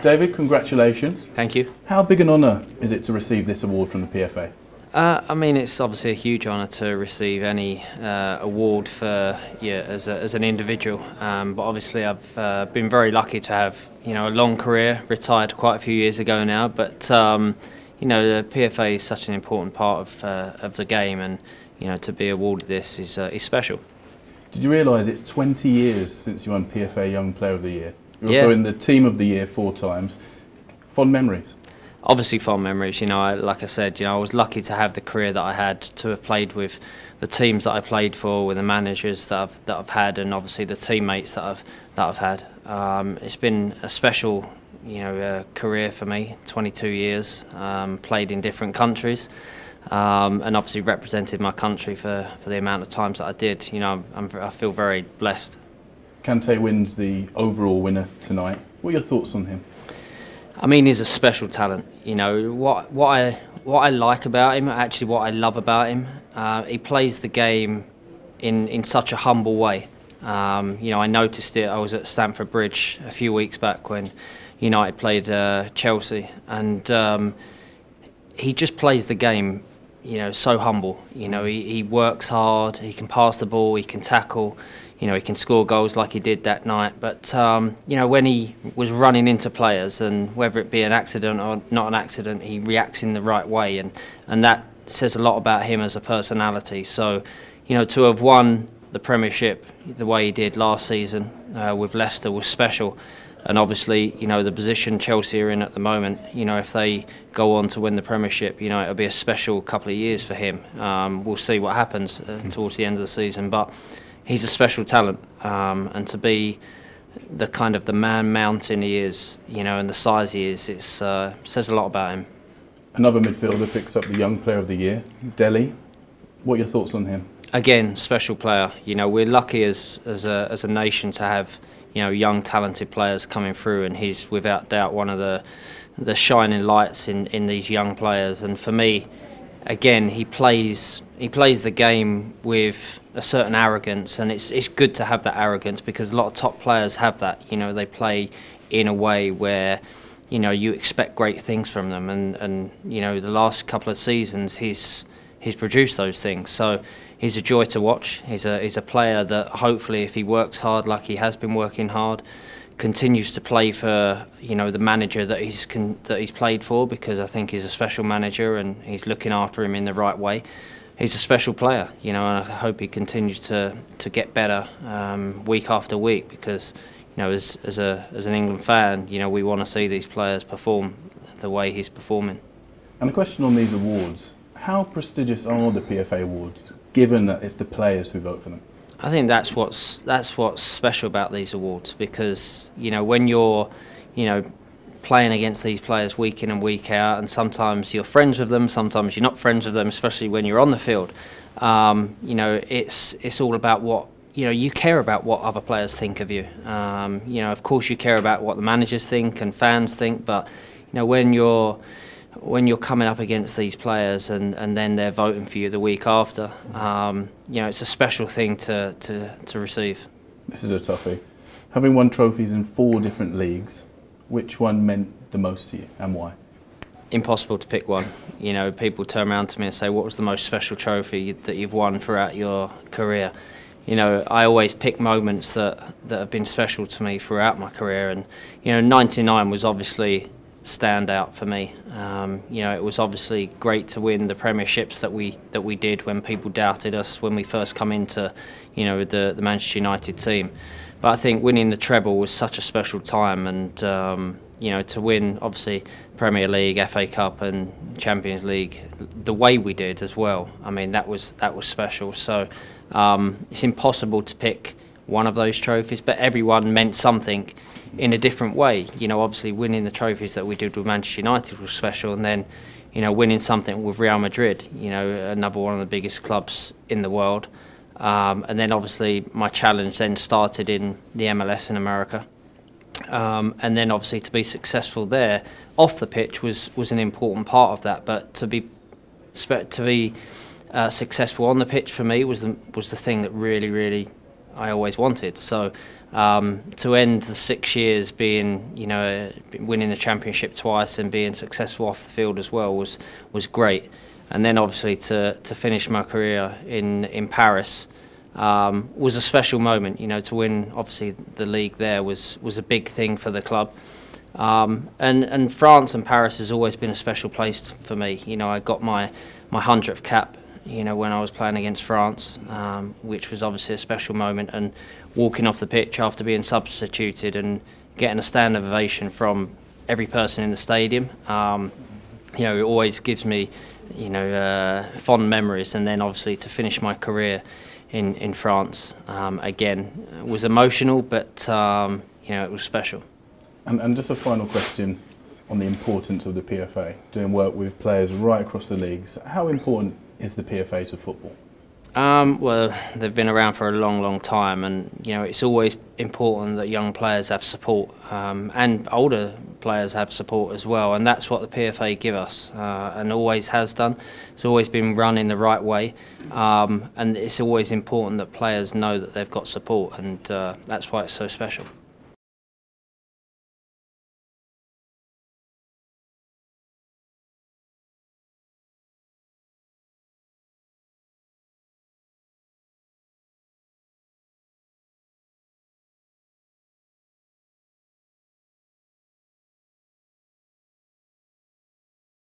David, congratulations. Thank you. How big an honour is it to receive this award from the PFA? I mean, it's obviously a huge honour to receive any award for as an individual. But obviously, I've been very lucky to have a long career. Retired quite a few years ago now, but the PFA is such an important part of the game, and to be awarded this is special. Did you realise it's 20 years since you won PFA Young Player of the Year? You're also in the Team of the Year 4 times. Fond memories? Obviously fond memories. Like I said, I was lucky to have the career that I had, to have played with the teams that I played for, with the managers that I've had, and obviously the teammates that I've had. It's been a special career for me. 22 years, played in different countries, and obviously represented my country for the amount of times that I did. I feel very blessed. Kante wins the overall winner tonight. What are your thoughts on him? I mean, he's a special talent. What I like about him, actually what I love about him, he plays the game in such a humble way. I noticed it. I was at Stamford Bridge a few weeks back when United played Chelsea, and he just plays the game so humble. He works hard, he can pass the ball, he can tackle, he can score goals like he did that night. But when he was running into players, and whether it be an accident or not an accident, he reacts in the right way, and that says a lot about him as a personality. So to have won the Premiership the way he did last season with Leicester was special. And obviously, the position Chelsea are in at the moment, if they go on to win the Premiership, it'll be a special couple of years for him. We'll see what happens towards the end of the season, but he's a special talent, and to be the man mountain he is, and the size he is, it says a lot about him. Another midfielder picks up the Young Player of the Year, Delhi. What are your thoughts on him? Again, special player. We're lucky as a nation to have young talented players coming through, and he's without doubt one of the shining lights in these young players. And for me, again, he plays the game with a certain arrogance, and it's good to have that arrogance, because a lot of top players have that. They play in a way where you expect great things from them, and the last couple of seasons he's produced those things. So he's a joy to watch. He's a player that hopefully, if he works hard like he has been working hard, continues to play for the manager that he's played for, because I think he's a special manager and he's looking after him in the right way. He's a special player, and I hope he continues to get better week after week, because as an England fan, we want to see these players perform the way he's performing. And a question on these awards: how prestigious are the PFA awards, given that it's the players who vote for them? I think that's what's special about these awards, because when you're playing against these players week in and week out, and sometimes you're friends with them, sometimes you're not friends with them, especially when you're on the field. It's all about what you care about, what other players think of you. Of course you care about what the managers think and fans think, but when you're coming up against these players and then they're voting for you the week after, it's a special thing to receive. This is a toughie. Having won trophies in 4 different leagues, which one meant the most to you, and why? Impossible to pick one. People turn around to me and say, what was the most special trophy that you've won throughout your career? I always pick moments that have been special to me throughout my career, and '99 was obviously stand out for me. It was obviously great to win the premierships that we did when people doubted us when we first come into the Manchester United team. But I think winning the treble was such a special time, and to win obviously Premier League, FA Cup and Champions League the way we did as well, I mean that was special. So it's impossible to pick one of those trophies, but everyone meant something in a different way. Obviously winning the trophies that we did with Manchester United was special, and then winning something with Real Madrid, another one of the biggest clubs in the world. And then obviously my challenge then started in the MLS in America, and then obviously to be successful there off the pitch was an important part of that, but to be successful on the pitch for me was the thing that really I always wanted. So to end the 6 years being, you know, winning the championship twice and being successful off the field as well was great. And then obviously to finish my career in Paris was a special moment. You know, to win obviously the league there was a big thing for the club. And France and Paris has always been a special place for me. You know, I got my 100th cap, you know, when I was playing against France, which was obviously a special moment. And walking off the pitch after being substituted and getting a standing ovation from every person in the stadium, you know, it always gives me, you know, fond memories. And then obviously to finish my career in France again was emotional, but you know, it was special. And just a final question on the importance of the PFA, doing work with players right across the leagues. How important is the PFA to football? Well, they've been around for a long, long time, and you know, it's always important that young players have support, and older players have support as well, and that's what the PFA give us, and always has done. It's always been run in the right way, and it's always important that players know that they've got support, and that's why it's so special.